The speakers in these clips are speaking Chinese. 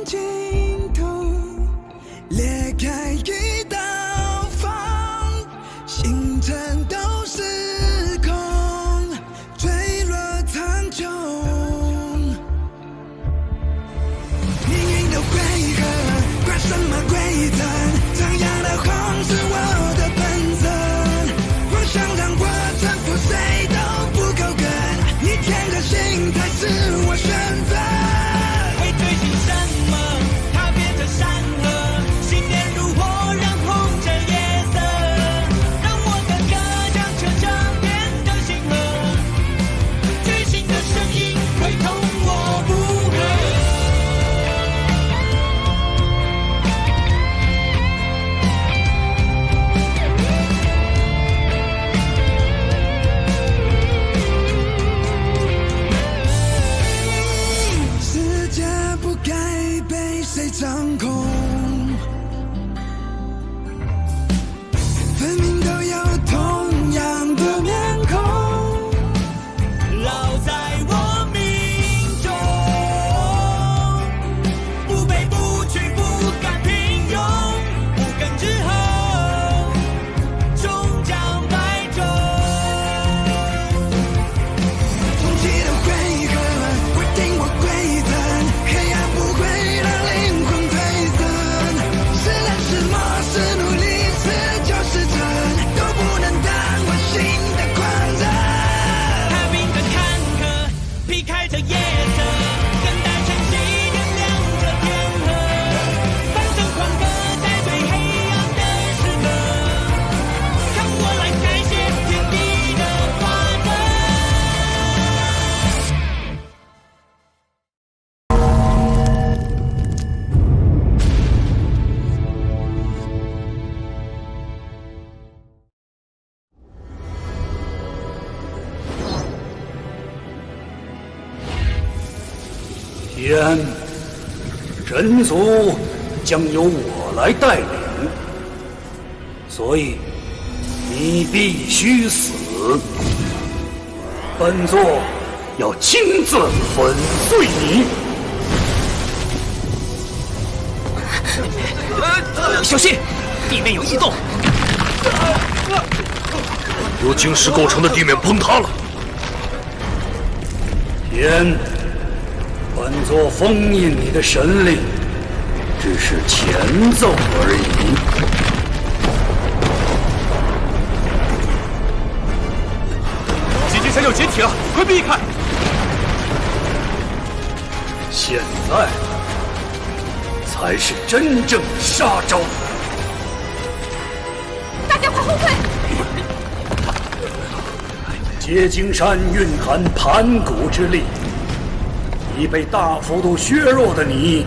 尽头，裂开一道缝，星辰都失控，坠落苍穹。命运的回合，怪什么规则？张扬的红是我的本色，妄想让我臣服，谁都不够格。你天的心才是我选择。会追寻什么？它变成山河，信念如火，燃红着夜色，让我的歌将这江边的星河，觉醒的声音会同我不可。世界不该被谁掌控，分明都有同样的面孔。烙在我命中，不卑不屈，不甘平庸，无根之后，终将败终。终极的回合，规定我规则，黑暗不会让灵魂褪色。是冷是默是努力是救世者，都不能挡我心的狂热。踏平着坎坷，劈开着夜色，等待晨曦点亮着天河，放声狂歌在最黑暗的时刻，看我来改写天地的法则。天，真祖将由我来带领，所以你必须死。本座要亲自粉碎你。小心，地面有异动。由晶石构成的地面崩塌了。天，本座封印你的神力，只是前奏而已。几级前有解体了，快避开！现在才是真正的杀招。大家快后退！结晶山蕴含盘古之力，已被大幅度削弱的你，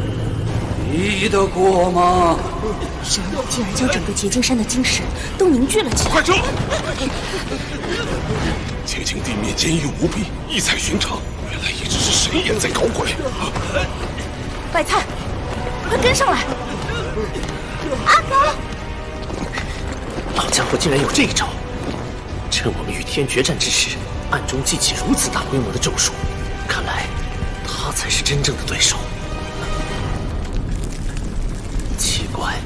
敌得过吗？神力竟然将整个结晶山的晶石都凝聚了起来！快撤！结晶地面坚硬无比，异彩寻常，原来一直是神眼在搞鬼。白菜，快跟上来！阿狗，老家伙竟然有这一招！趁我们与天决战之时，暗中记起如此大规模的咒术，看来他才是真正的对手。奇怪，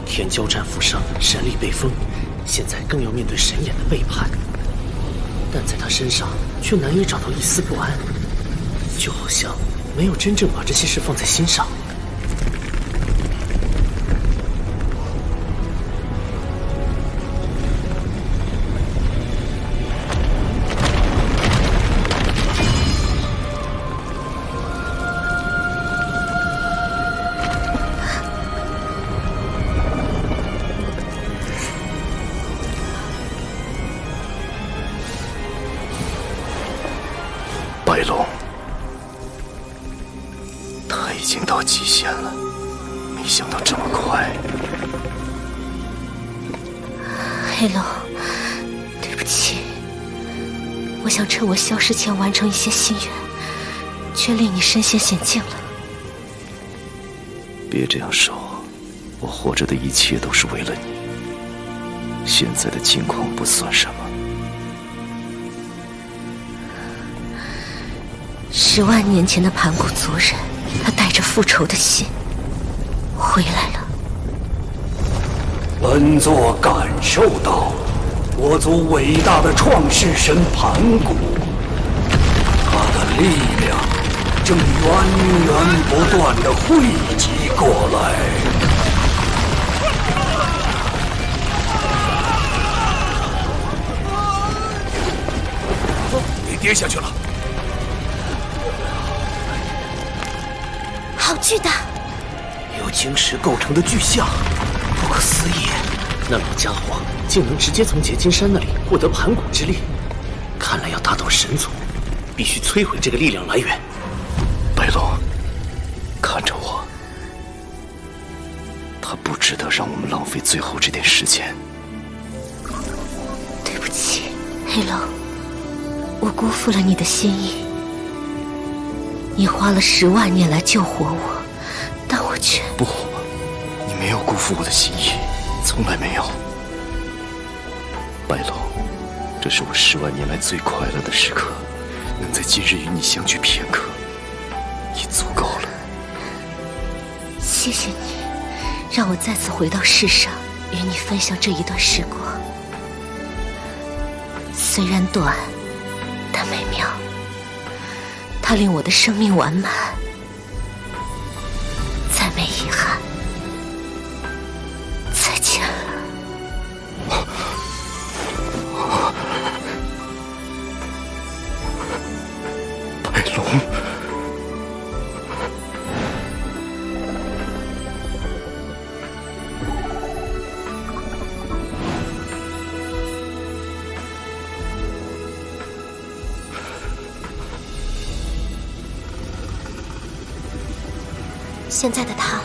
天交战负伤，神力被封，现在更要面对神眼的背叛，但在他身上却难以找到一丝不安，就好像没有真正把这些事放在心上。白龙，他已经到极限了，没想到这么快。黑龙，对不起，我想趁我消失前完成一些心愿，却令你身陷险境了。别这样说，我活着的一切都是为了你。现在的境况不算什么。 10万年前的盘古族人，他带着复仇的心回来了。本座感受到我族伟大的创世神盘古，他的力量正源源不断地汇集过来。你跌下去了。好巨大！由晶石构成的巨像，不可思议！那老家伙竟能直接从结晶山那里获得盘古之力，看来要打倒神族，必须摧毁这个力量来源。白龙，看着我，他不值得让我们浪费最后这点时间。对不起，黑龙，我辜负了你的心意。你花了10万年来救活我，但我却……不，你没有辜负我的心意，从来没有。白龙，这是我10万年来最快乐的时刻，能在今日与你相聚片刻，已足够了。谢谢你，让我再次回到世上，与你分享这一段时光。虽然短，但美妙。它令我的生命完满，再没遗憾。再见了。白龙。现在的他，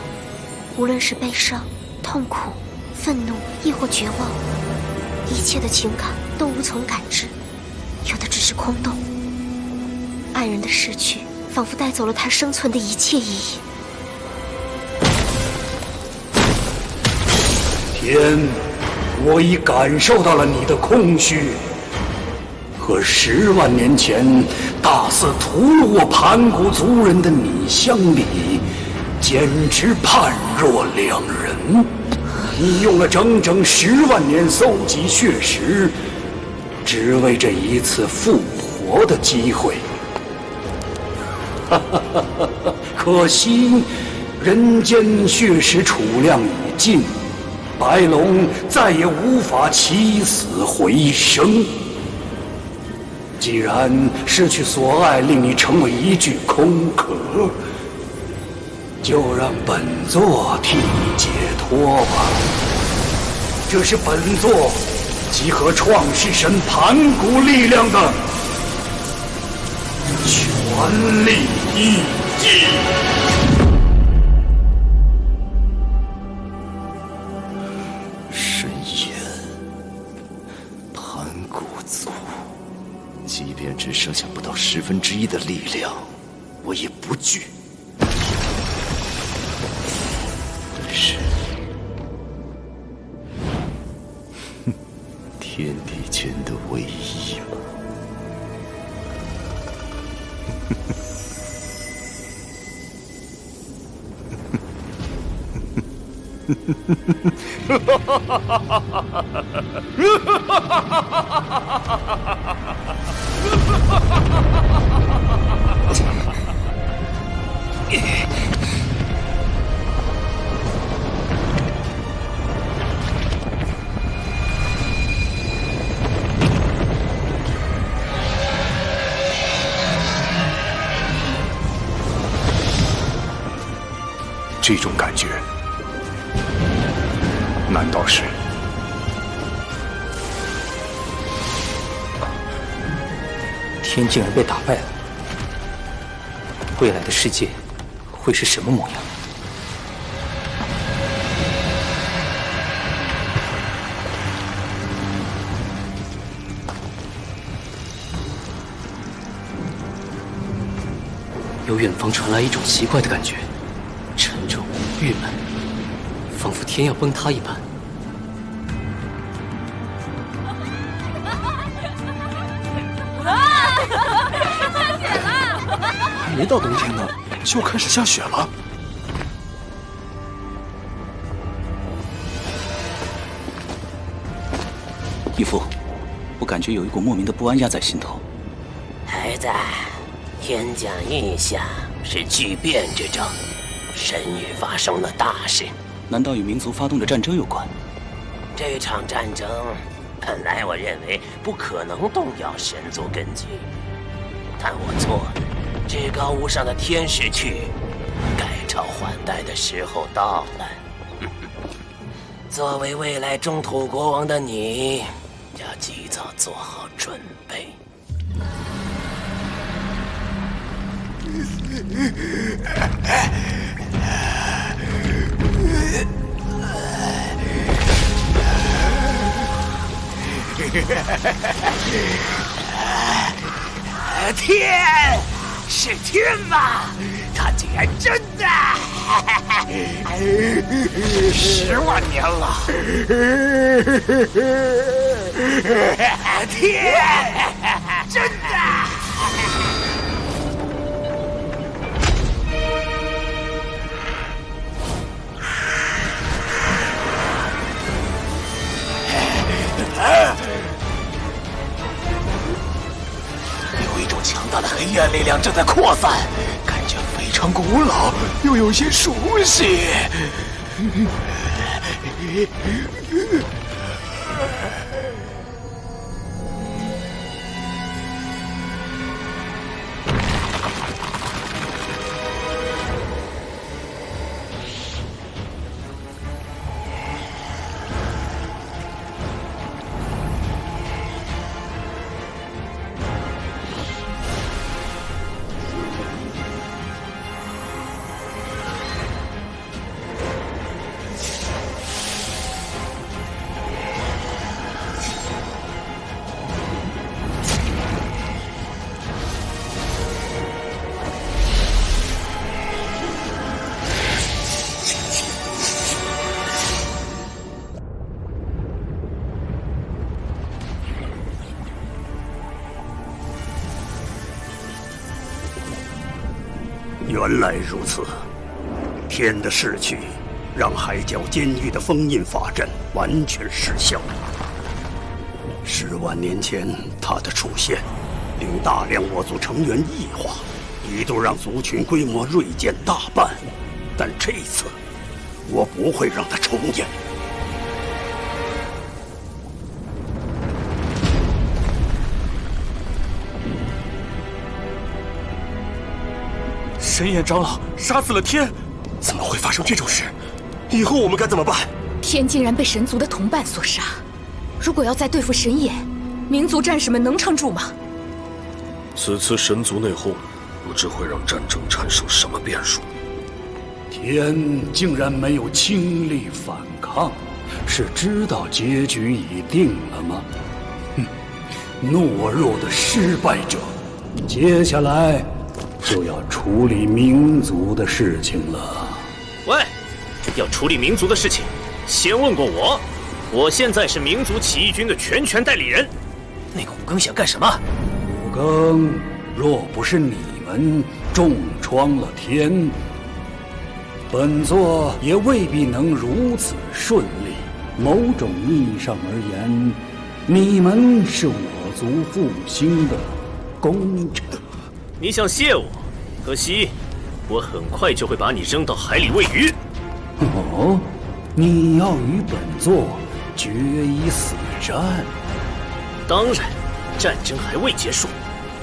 无论是悲伤、痛苦、愤怒，亦或绝望，一切的情感都无从感知，有的只是空洞。爱人的逝去，仿佛带走了他生存的一切意义。天，我已感受到了你的空虚，和10万年前大肆屠戮我盘古族人的你相比，简直判若两人。你用了整整10万年搜集血石，只为这一次复活的机会。可惜，人间血石储量已尽，白龙再也无法起死回生。既然失去所爱令你成为一具空壳，就让本座替你解脱吧。这是本座集合创世神盘古力量的全力一击。神眼，盘古族，即便只剩下不到1/10的力量，我也不惧。但是，天地间的唯一吗？这种感觉，难道是天竟然被打败了？未来的世界会是什么模样？由远方传来一种奇怪的感觉，沉重、郁闷，仿佛天要崩塌一般。还没到冬天呢，就开始下雪了。义父，我感觉有一股莫名的不安压在心头。孩子，天降异象是巨变之兆，神域发生了大事。难道与民族发动的战争有关？这场战争本来我认为不可能动摇神族根基，但我错了。至高无上的天使去，改朝换代的时候到了。作为未来中土国王的你，要及早做好准备。天，是天吗？他竟然真的！10万年了，天，真的！有一种强大的黑暗力量正在扩散，感觉非常古老，又有些熟悉。原来如此，天的逝去，让海角监狱的封印法阵完全失效。10万年前，他的出现，令大量我族成员异化，一度让族群规模锐减大半。但这次，我不会让它重演。神眼长老杀死了天，怎么会发生这种事？以后我们该怎么办？天竟然被神族的同伴所杀，如果要再对付神眼，民族战士们能撑住吗？此次神族内讧，不知会让战争产生什么变数。天竟然没有倾力反抗，是知道结局已定了吗？懦弱的失败者，接下来就要处理民族的事情了。喂，要处理民族的事情，先问过我。我现在是民族起义军的全权代理人。那个武庚想干什么？武庚，若不是你们重创了天，本座也未必能如此顺利。某种意义上而言，你们是我族复兴的功臣。你想谢我？可惜，我很快就会把你扔到海里喂鱼。哦，你要与本座决一死战？当然，战争还未结束，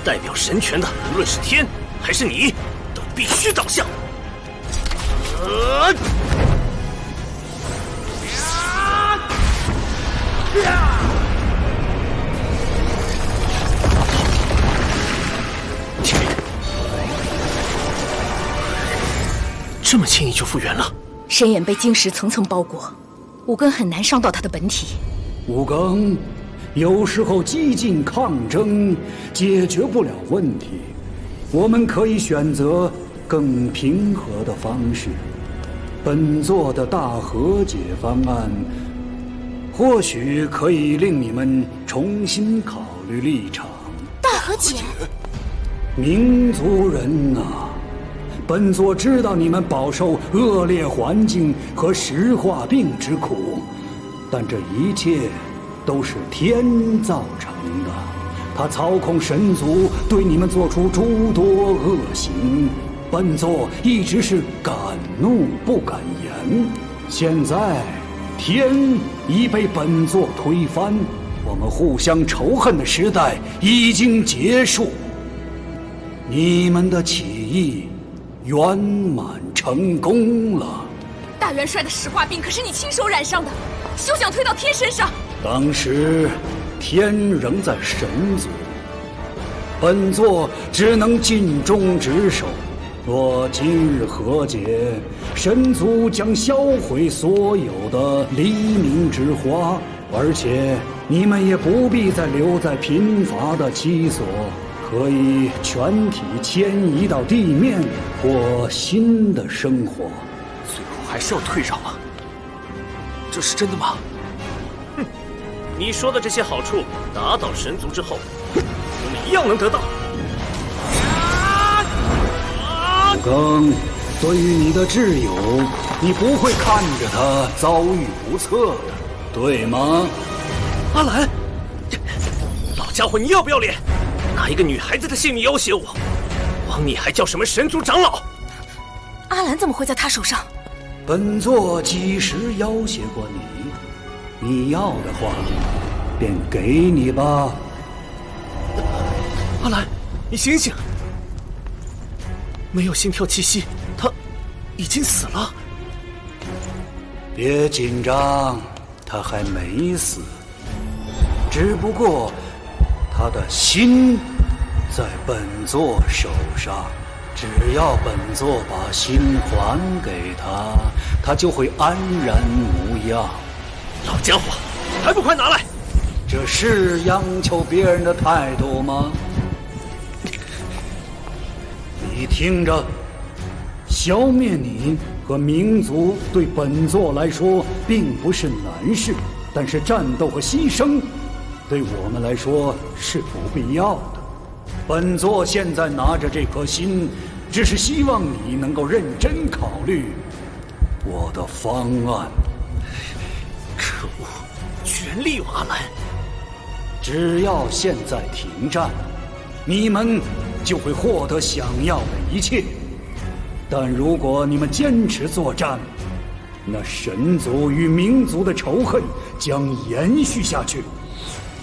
代表神权的，无论是天还是你，都必须倒下。这么轻易就复原了？神眼被晶石层层包裹，武庚很难伤到他的本体。武庚，有时候激进抗争解决不了问题，我们可以选择更平和的方式。本座的大和解方案，或许可以令你们重新考虑立场。大和解？民族人啊，本座知道你们饱受恶劣环境和石化病之苦，但这一切都是天造成的。他操控神族对你们做出诸多恶行，本座一直是敢怒不敢言。现在天已被本座推翻，我们互相仇恨的时代已经结束，你们的起义圆满成功了。大元帅的石化病可是你亲手染上的，休想推到天身上。当时天仍在神族，本座只能尽忠职守。若今日和解，神族将销毁所有的黎明之花，而且你们也不必再留在贫乏的栖所，可以全体迁移到地面过新的生活。最后还是要退让吗？这是真的吗？哼，你说的这些好处，打倒神族之后，我们一样能得到。武庚，对于你的挚友，你不会看着他遭遇不测的，对吗？阿兰，老家伙，你要不要脸？拿一个女孩子的性命要挟我，枉你还叫什么神族长老？阿兰怎么会在他手上？本座几时要挟过你？你要的话，便给你吧。阿兰，你醒醒！没有心跳气息，他已经死了。别紧张，他还没死，只不过他的心在本座手上。只要本座把心还给他，他就会安然无恙。老家伙，还不快拿来！这是央求别人的态度吗？你听着，消灭你和冥族对本座来说并不是难事，但是战斗和牺牲对我们来说是不必要的。本座现在拿着这颗心，只是希望你能够认真考虑我的方案。可恶，居然利用阿兰！只要现在停战，你们就会获得想要的一切。但如果你们坚持作战，那神族与冥族的仇恨将延续下去，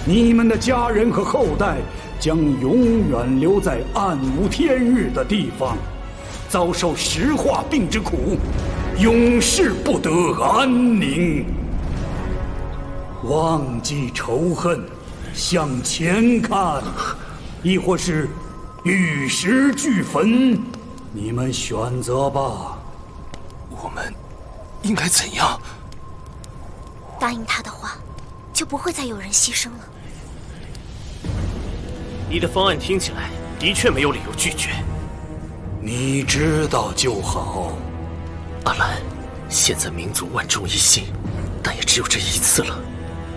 你们的家人和后代将永远留在暗无天日的地方，遭受石化病之苦，永世不得安宁。忘记仇恨，向前看，亦或是玉石俱焚，你们选择吧。我们应该怎样？答应他的话，就不会再有人牺牲了。你的方案听起来的确没有理由拒绝。你知道就好。阿兰，现在民族万众一心，但也只有这一次了。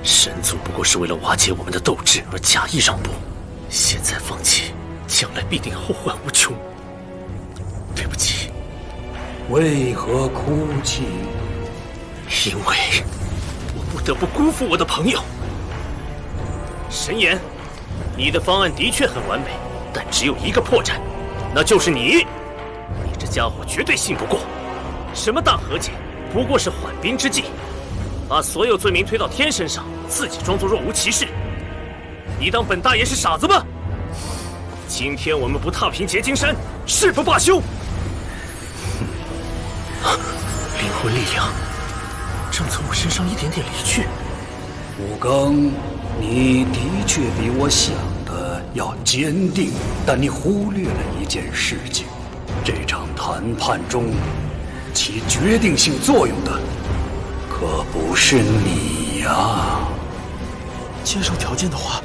神族不过是为了瓦解我们的斗志而假意让步，现在放弃，将来必定后患无穷。对不起。为何哭泣？因为我不得不辜负我的朋友。神言，你的方案的确很完美，但只有一个破绽，那就是你这家伙绝对信不过。什么大和解，不过是缓兵之计，把所有罪名推到天身上，自己装作若无其事。你当本大爷是傻子吗？今天我们不踏平结金山，誓不罢休。灵魂力量正从我身上一点点离去。武庚，你的确比我想的要坚定，但你忽略了一件事情：这场谈判中起决定性作用的可不是你呀。接受条件的话，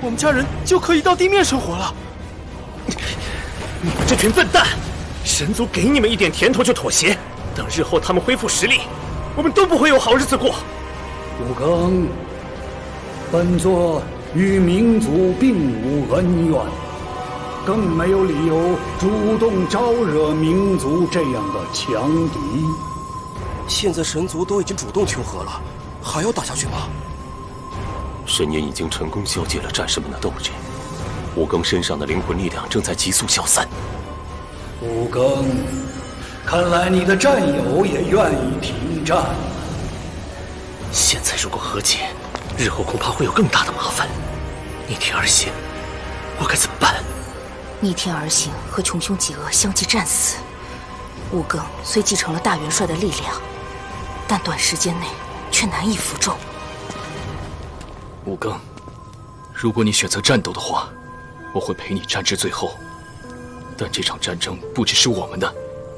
我们家人就可以到地面生活了。你们这群笨蛋！神族给你们一点甜头就妥协，等日后他们恢复实力，我们都不会有好日子过。武庚，本座与冥族并无恩怨，更没有理由主动招惹冥族这样的强敌。现在神族都已经主动求和了，还要打下去吗？神眼已经成功消解了战士们的斗志，五更身上的灵魂力量正在急速消散。五更，看来你的战友也愿意停战。现在如果和解，日后恐怕会有更大的麻烦。逆天而行，我该怎么办？逆天而行和穷凶极恶相继战死，五更虽继承了大元帅的力量，但短时间内却难以服众。五更，如果你选择战斗的话，我会陪你战至最后。但这场战争不只是我们的，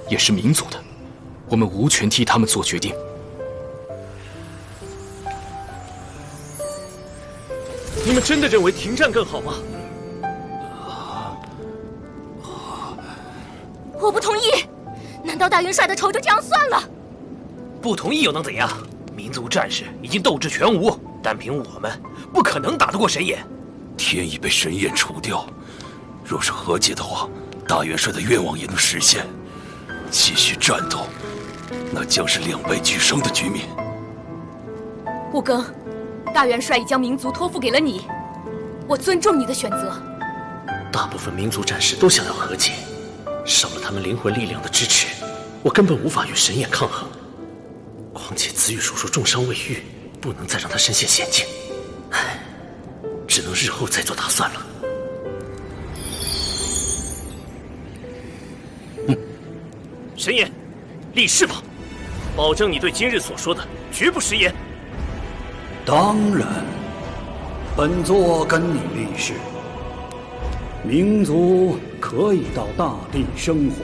也是民族的，我们无权替他们做决定。你们真的认为停战更好吗？我不同意！难道大元帅的仇就这样算了？不同意又能怎样？民族战士已经斗志全无，单凭我们不可能打得过神眼。天已被神眼除掉，若是和解的话，大元帅的愿望也能实现。继续战斗，那将是两败俱伤的局面。五更，大元帅已将民族托付给了你，我尊重你的选择。大部分民族战士都想要和解，少了他们灵魂力量的支持，我根本无法与神眼抗衡。况且子羽叔叔重伤未愈，不能再让他身陷险境。唉，只能日后再做打算了。神眼，立誓吧，保证你对今日所说的绝不食言。当然，本座跟你立誓，民族可以到大地生活，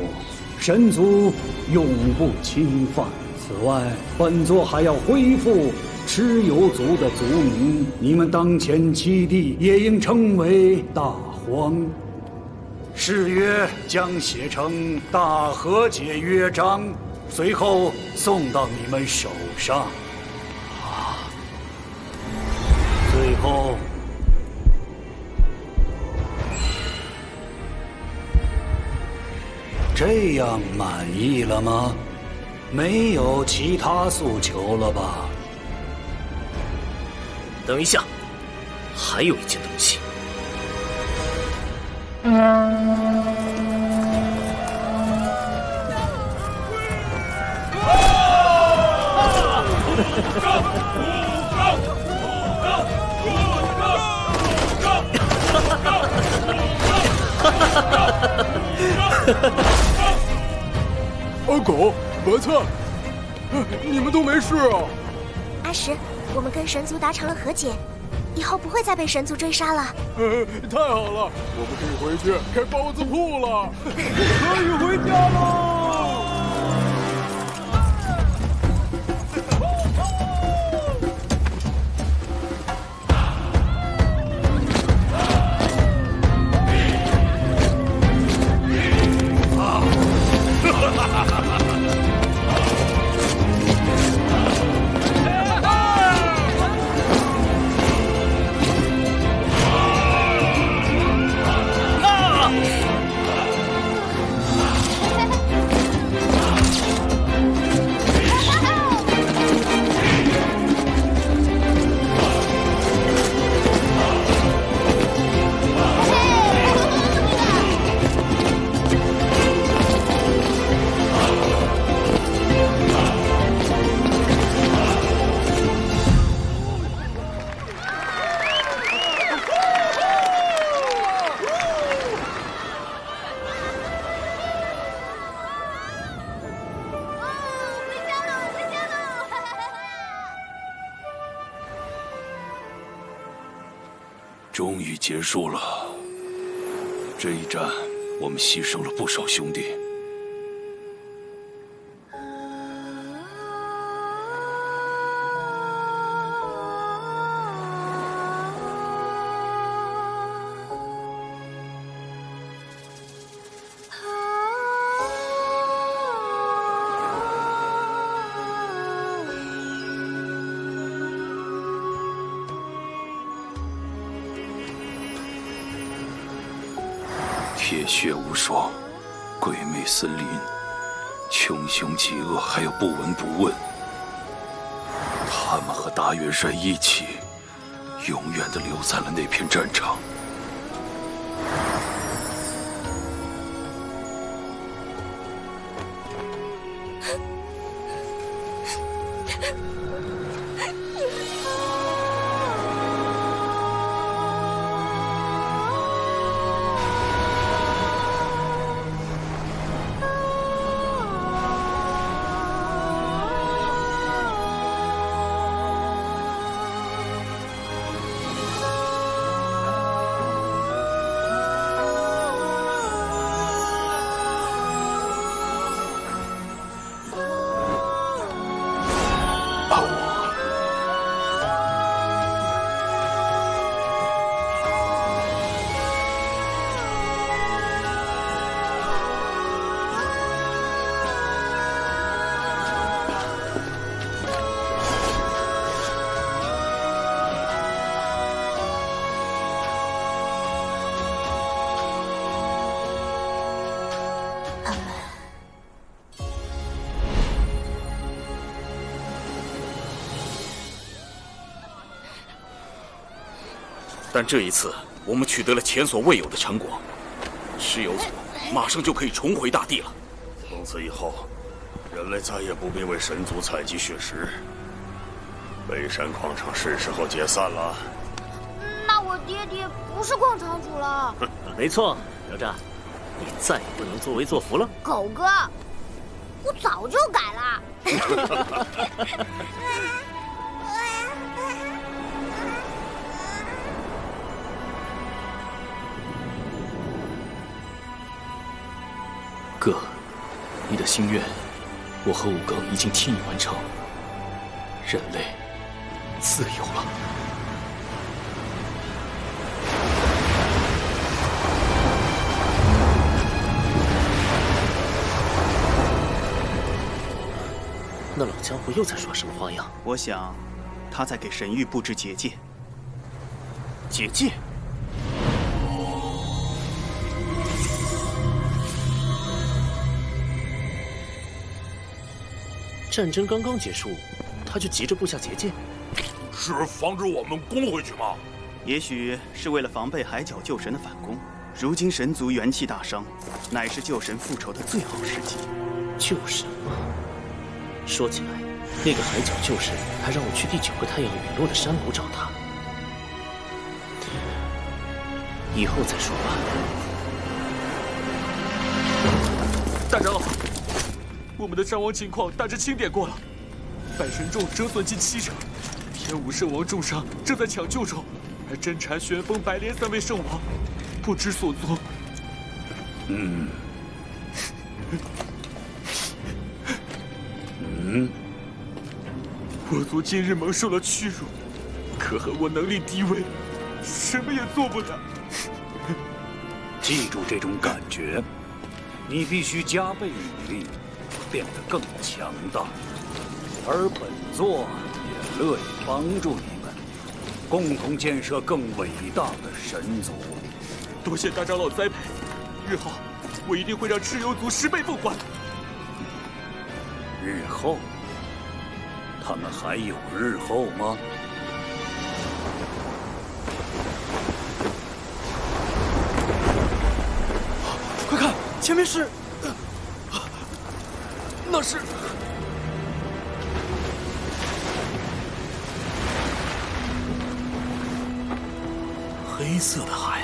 神族永不侵犯。此外，本座还要恢复蚩尤族的族名，你们当前七地也应称为大荒。誓约将写成大和解约章，随后送到你们手上。最后，这样满意了吗？没有其他诉求了吧？等一下，还有一件东西。阿狗，白菜，你们都没事啊？阿石，我们跟神族达成了和解，以后不会再被神族追杀了。太好了，我们可以回去开包子铺了，可以回家喽！终于结束了。这一战，我们牺牲了不少兄弟。铁血无双，鬼魅森林，穷凶极恶，还有不闻不问。他们和大元帅一起，永远地留在了那片战场。但这一次，我们取得了前所未有的成果，石油组马上就可以重回大地了。从此以后，人类再也不必为神族采集血石。北山矿场是时候解散了。那我爹爹不是矿场主了。没错，哪吒，你再也不能作威作福了。狗哥，我早就改了。哥，你的心愿，我和武庚已经替你完成。人类自由了。那老家伙又在耍什么花样？我想，他在给神域布置结界。结界？战争刚刚结束，他就急着布下结界，是防止我们攻回去吗？也许是为了防备海角救神的反攻。如今神族元气大伤，乃是救神复仇的最好时机。救神吗？说起来，那个海角救神还让我去第9个太阳陨落的山谷找他，以后再说吧。大长老，我们的伤亡情况大致清点过了，百神咒折损近70%，天武圣王重伤，正在抢救中，而真禅、玄风、白莲3位圣王不知所踪。我族今日蒙受了屈辱，可恨我能力低微，什么也做不了。记住这种感觉，你必须加倍努力，变得更强大。而本座也乐意帮助你们，共同建设更伟大的神族。多谢大长老栽培，日后我一定会让蚩尤族10倍奉还。日后？他们还有日后吗？快看，前面是，那是黑色的海。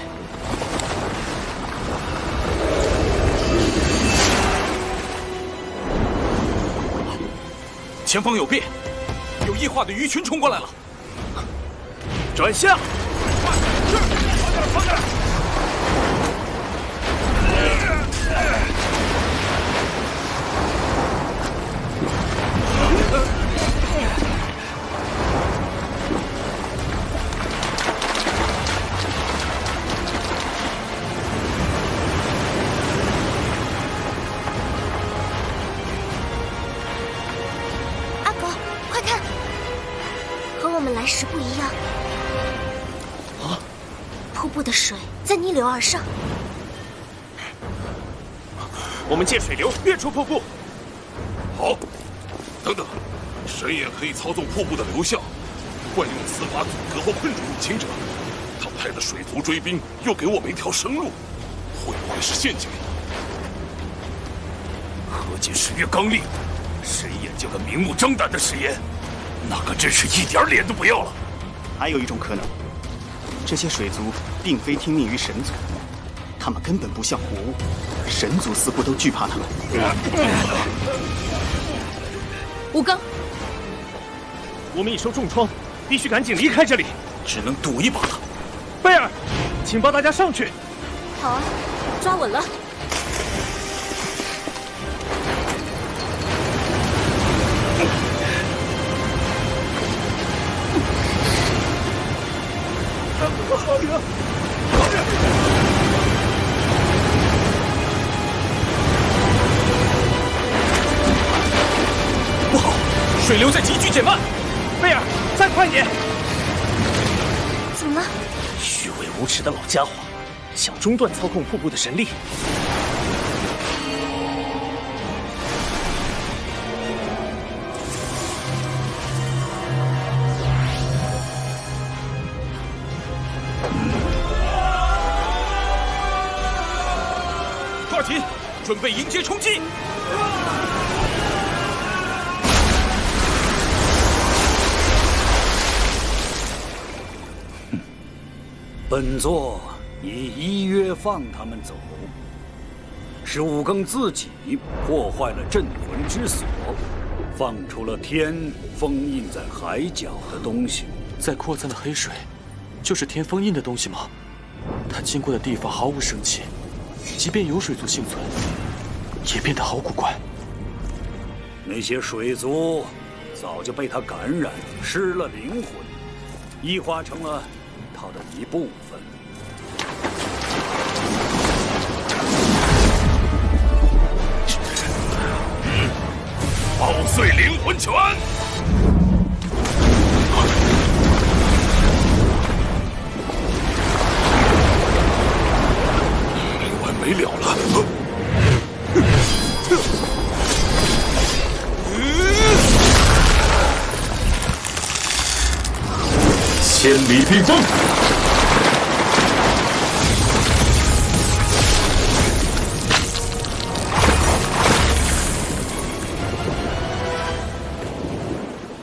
前方有变，有异化的鱼群冲过来了。转向！是，放下来！来时不一样。瀑布的水在逆流而上。我们借水流跃出瀑布。好，等等，神眼可以操纵瀑布的流向，惯用此法阻隔或困住入侵者。他派的水族追兵又给我们一条生路，会不会是陷阱？何解十月刚立，神眼就敢明目张胆的食言，那可真是一点脸都不要了。还有一种可能，这些水族并非听命于神族，他们根本不像活物，神族似乎都惧怕他们。吴刚，我们已受重创，必须赶紧离开这里，只能赌一把了。贝尔，请帮大家上去。好啊，抓稳了。不好，水流在急剧减慢。贝尔，再快点！怎么了？虚伪无耻的老家伙，想中断操控瀑布的神力。抓紧，准备迎接冲击！本座已依约放他们走，是五更自己破坏了镇魂之所，放出了天封印在海角的东西。在扩散的黑水，就是天封印的东西吗？它经过的地方毫无生气，即便有水族幸存，也变得好古怪。那些水族早就被他感染，失了灵魂，异化成了他的一部分。爆碎灵魂拳！没完没了了！千里冰封！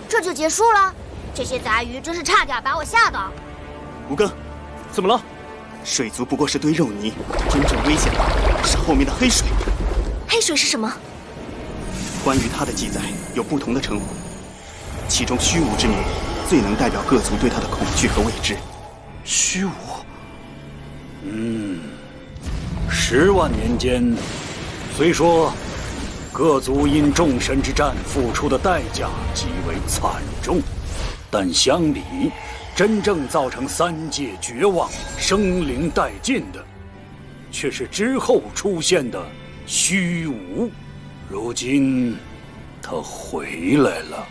这就结束了？这些杂鱼真是差点把我吓到。吴刚，怎么了？水族不过是堆肉泥，真正危险的是后面的黑水。黑水是什么？关于它的记载有不同的称呼，其中虚无之名最能代表各族对它的恐惧和未知。虚无，10万年间，虽说各族因众神之战付出的代价极为惨重，但相比真正造成3界绝望、生灵殆尽的，却是之后出现的虚无。如今，他回来了，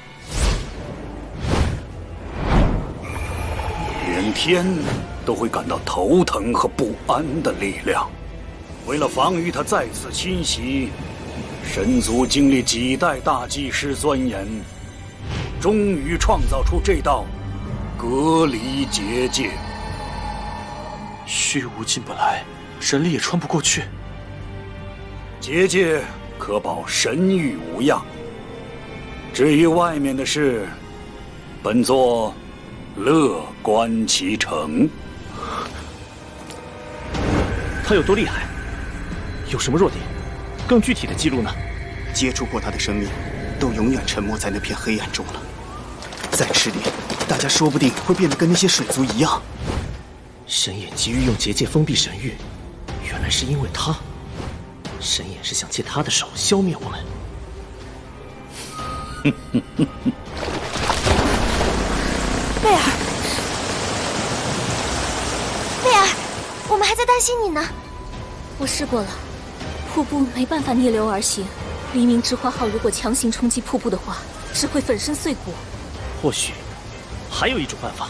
连天都会感到头疼和不安的力量。为了防御他再次侵袭，神族经历几代大祭师钻研，终于创造出这道隔离结界。虚无进不来，神力也穿不过去。结界可保神域无恙。至于外面的事，本座乐观其成。他有多厉害？有什么弱点？更具体的记录呢？接触过他的生命，都永远沉没在那片黑暗中了。再迟点，大家说不定会变得跟那些水族一样。神眼急于用结界封闭神域，原来是因为他。神眼是想借他的手消灭我们。贝尔，贝尔，我们还在担心你呢。我试过了，瀑布没办法逆流而行。黎明之花号如果强行冲击瀑布的话，只会粉身碎骨。或许还有一种办法。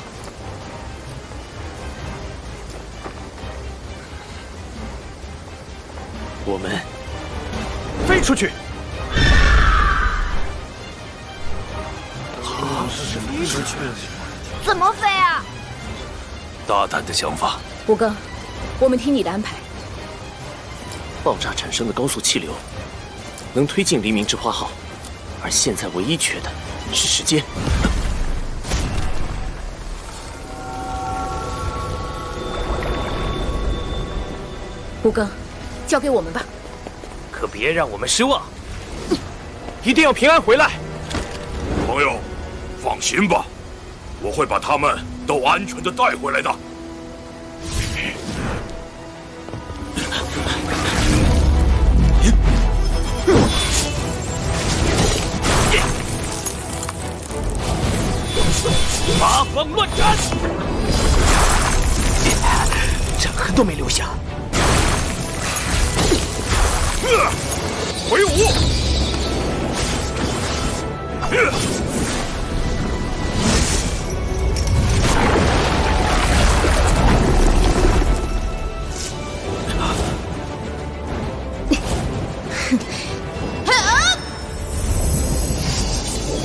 我们出去！飞出去？怎么飞啊？大胆的想法。吴刚，我们听你的安排。爆炸产生的高速气流，能推进黎明之花号，而现在唯一缺的是时间。吴刚，交给我们吧。可别让我们失望，一定要平安回来。朋友，放心吧，我会把他们都安全的带回来的。八方乱斩，斩痕都没留下。回舞！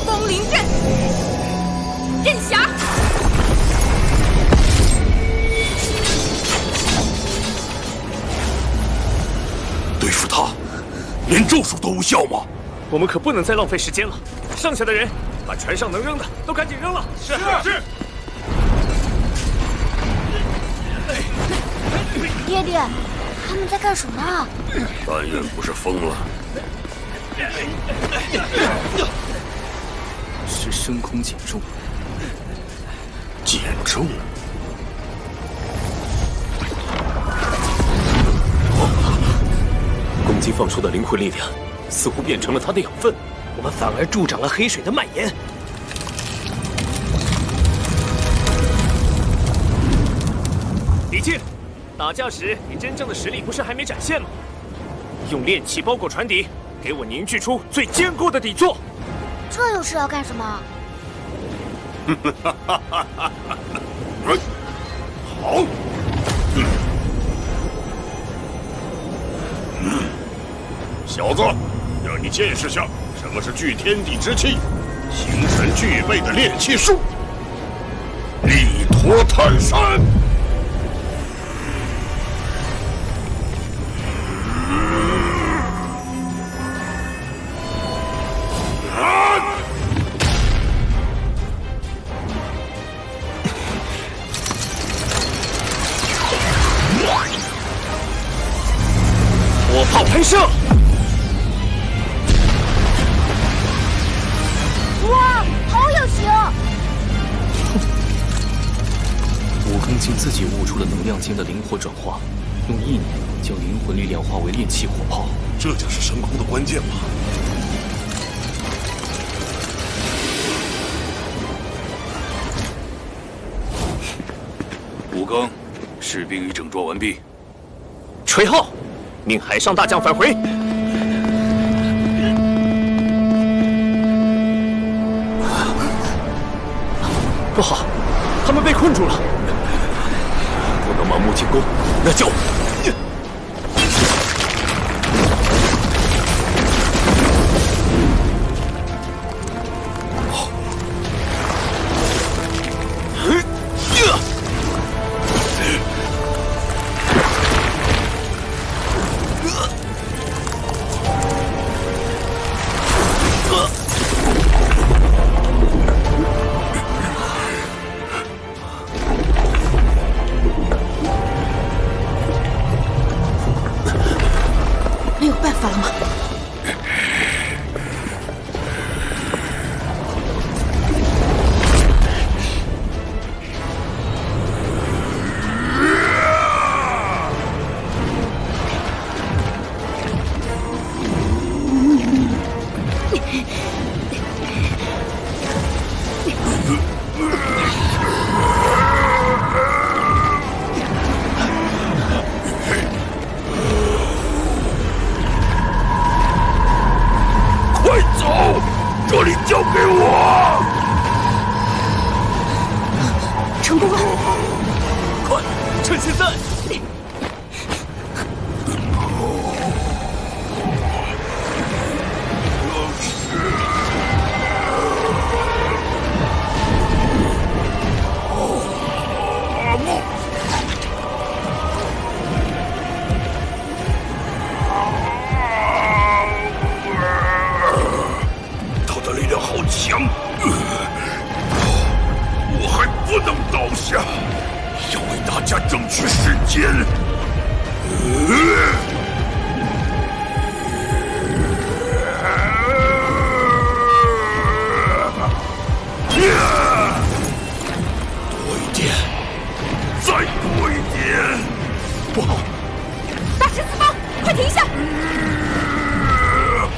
风铃阵，刃匣。对付他，连咒术都无效吗？我们可不能再浪费时间了。剩下的人，把船上能扔的都赶紧扔了。是。爹爹，他们在干什么啊？但愿不是疯了。是升空减重。减重？攻击放出的灵魂力量，似乎变成了他的养分，我们反而助长了黑水的蔓延。李靖，打架时你真正的实力不是还没展现吗？用炼气包裹船底，给我凝聚出最坚固的底座。这又是要干什么？好。小子，让你见识下什么是聚天地之气，形神俱备的炼气术——力托泰山。火炮喷射！哇，好有型！武庚竟自己悟出了能量间的灵火转化，用意念将灵魂力量化为炼气火炮，这就是升空的关键吗？武庚，士兵已整装完毕。锤号，命海上大将返回。不好，他们被困住了，不能盲目进攻，那就。这里交给我！成功了！快，趁现在！家争取时间。多一点，再多一点。不好！大师四方，快停下！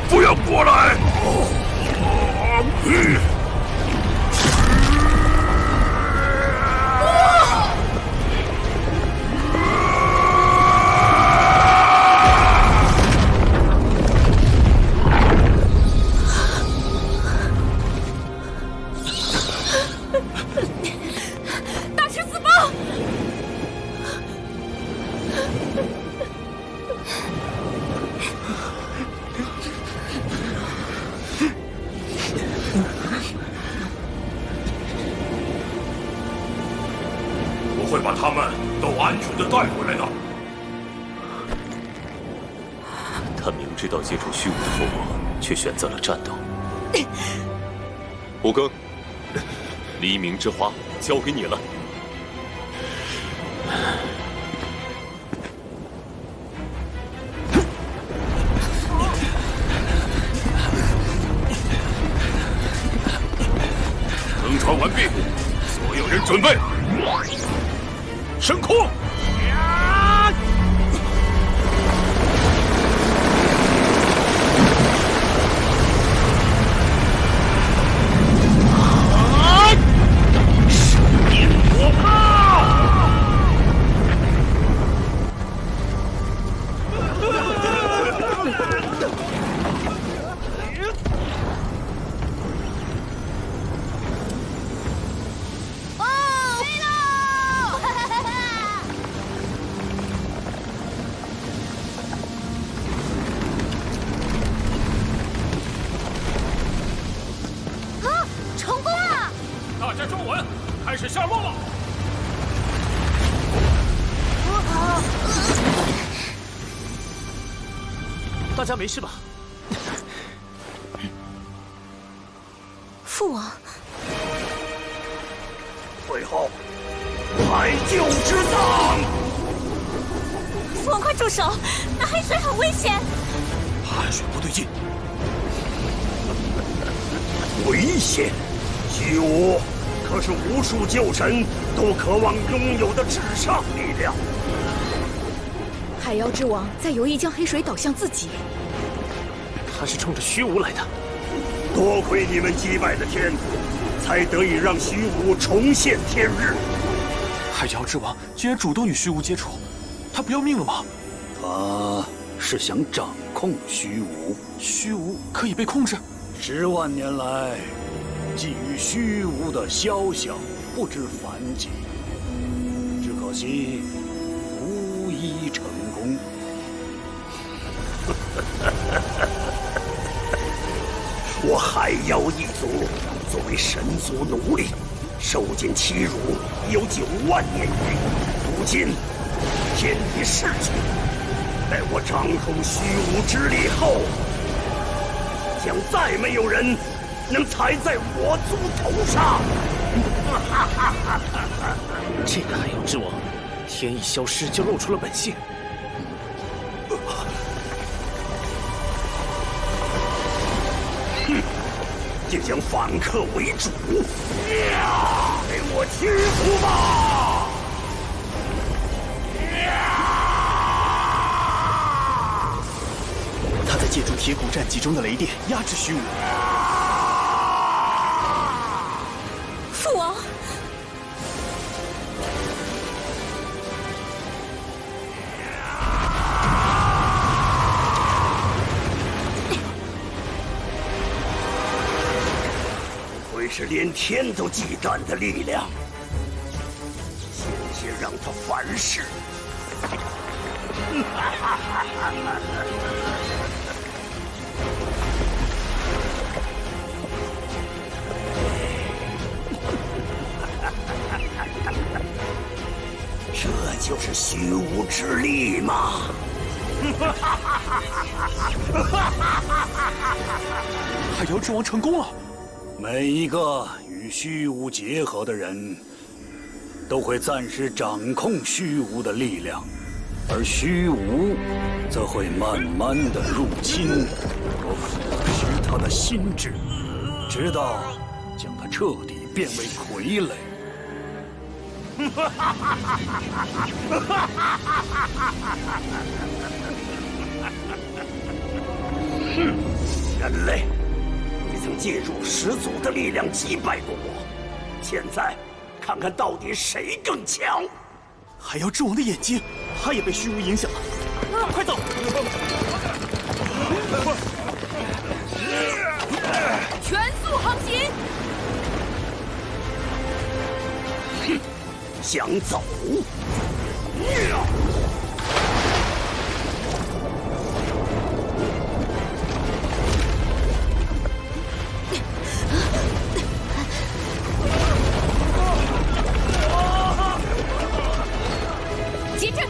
不要过来！大师四方！我会把他们都安全的带回来的。他明知道接触虚无的后果，却选择了战斗。吴庚，黎明之花交给你了。登船完毕，所有人准备，升空！大家没事吧？父王，最后，排救之葬。父王，快住手！那黑水很危险。汗水不对劲。危险！虚无可是无数旧神都渴望拥有的至上力量。海妖之王在有意将黑水导向自己。他是冲着虚无来的。多亏你们击败了天，才得以让虚无重现天日。海妖之王竟然主动与虚无接触，他不要命了吗？他是想掌控虚无，虚无可以被控制。10万年来，觊觎虚无的宵小不知凡几，只可惜无一成功。我海妖一族作为神族奴隶，受尽欺辱已有9万年余。如今天已逝去，待我掌控虚无之力后，将再没有人能踩在我族头上。这个海妖之王，天一消失就露出了本性。竟将反客为主，给我屈服吧！他在借助铁骨战集中的雷电压制虚无。父王，会是连天都忌惮的力量，险些让他反噬。这就是虚无之力吗？海妖之王成功了。每一个与虚无结合的人，都会暂时掌控虚无的力量，而虚无则会慢慢的入侵和腐蚀他的心智，直到将他彻底变为傀儡。人类，你曾借助始祖的力量击败过我，现在看看到底谁更强。海妖之王的眼睛，他也被虚无影响了。快走！全速航行！想走？节制！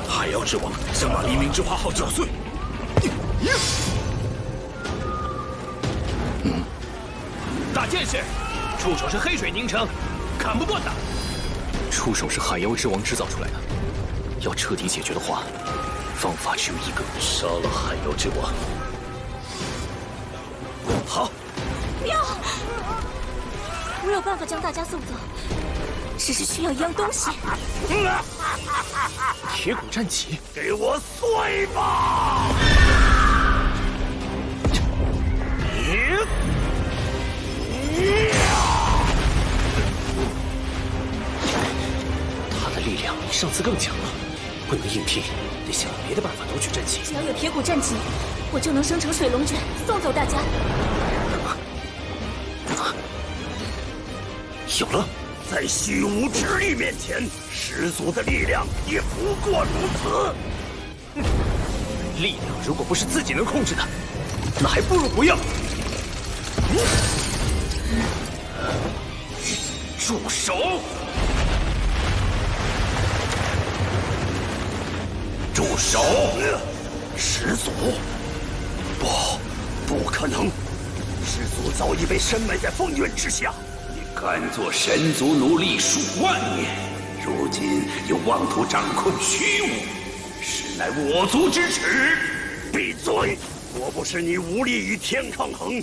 海妖之王想把黎明之花号搅碎。大剑士，触手是黑水凝成，砍不断的。触手是海妖之王制造出来的，要彻底解决的话，方法只有一个：杀了海妖之王。好。不要！我有办法将大家送走，只是需要一样东西。铁骨战戟，给我碎吧！他的力量比上次更强了，不能硬拼，得想别的办法夺取战旗。只要有铁骨战戟，我就能生成水龙卷，送走大家。有了，在虚无之力面前，始祖的力量也不过如此。力量如果不是自己能控制的，那还不如不要。住手！住手！始祖？不可能！始祖早已被深埋在风云之下。敢做神族奴隶数万年，如今又妄图掌控虚无，实乃我族之耻！闭嘴！若不是你无力与天抗衡，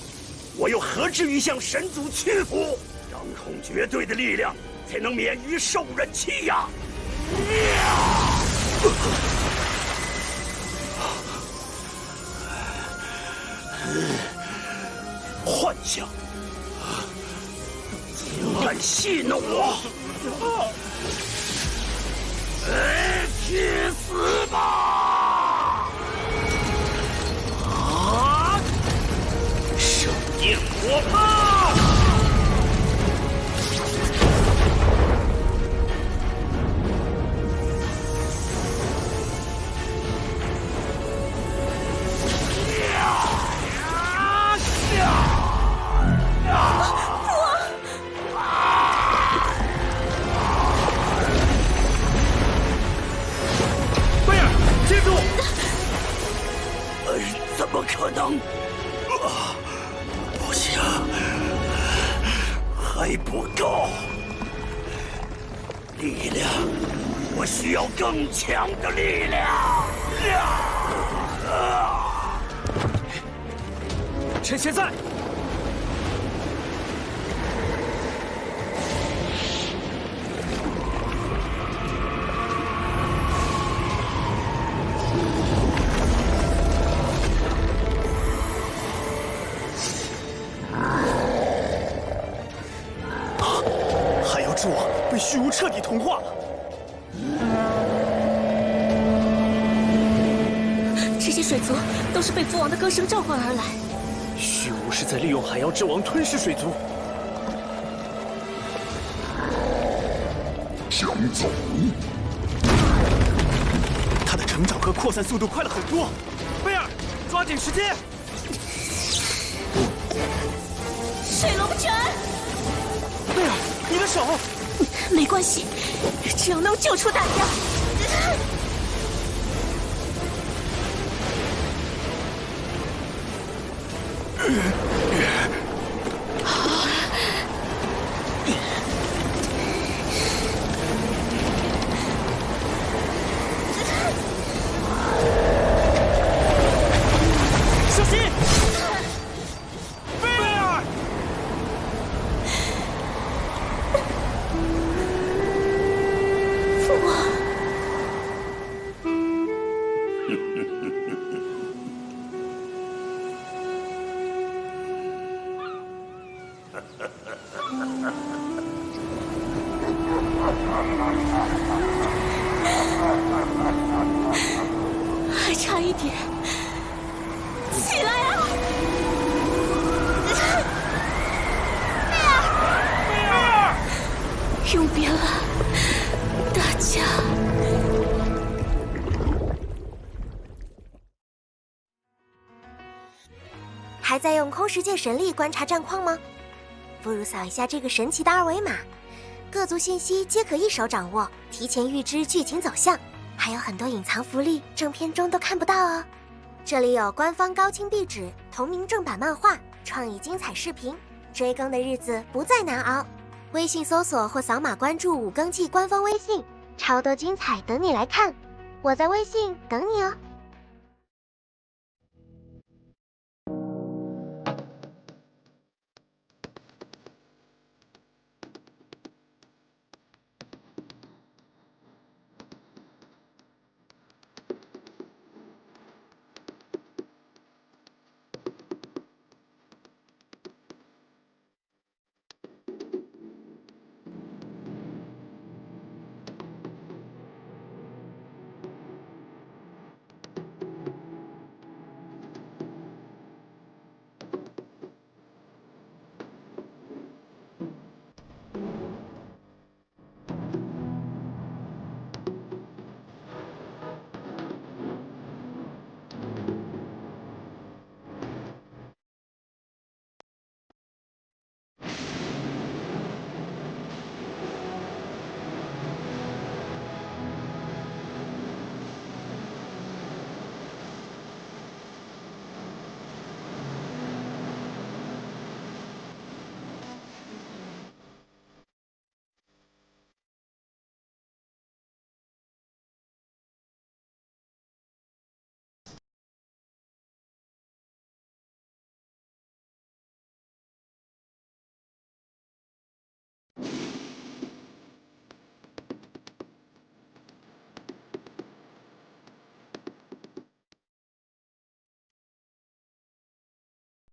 我又何至于向神族屈服？掌控绝对的力量，才能免于受人欺压。幻象！竟敢戏弄我！去死吧！盛焰火炮！怎么可能？不行，还不够。力量，我需要更强的力量。趁现在！之王被虚无彻底同化了。这些水族都是被父王的歌声召唤而来。虚无是在利用海妖之王吞噬水族。想走？他的成长和扩散速度快了很多。贝尔，抓紧时间！水龙拳！贝尔，你的手！没关系，只要能救出大家。小心！贝尔！父王。还差一点，起来啊！贝尔，永别了，大家。还在用空识界神力观察战况吗？不如扫一下这个神奇的二维码，各族信息皆可一手掌握，提前预知剧情走向，还有很多隐藏福利，正片中都看不到哦。这里有官方高清壁纸、同名正版漫画、创意精彩视频，追更的日子不再难熬。微信搜索或扫码关注五更季官方微信，超多精彩等你来看。我在微信等你哦。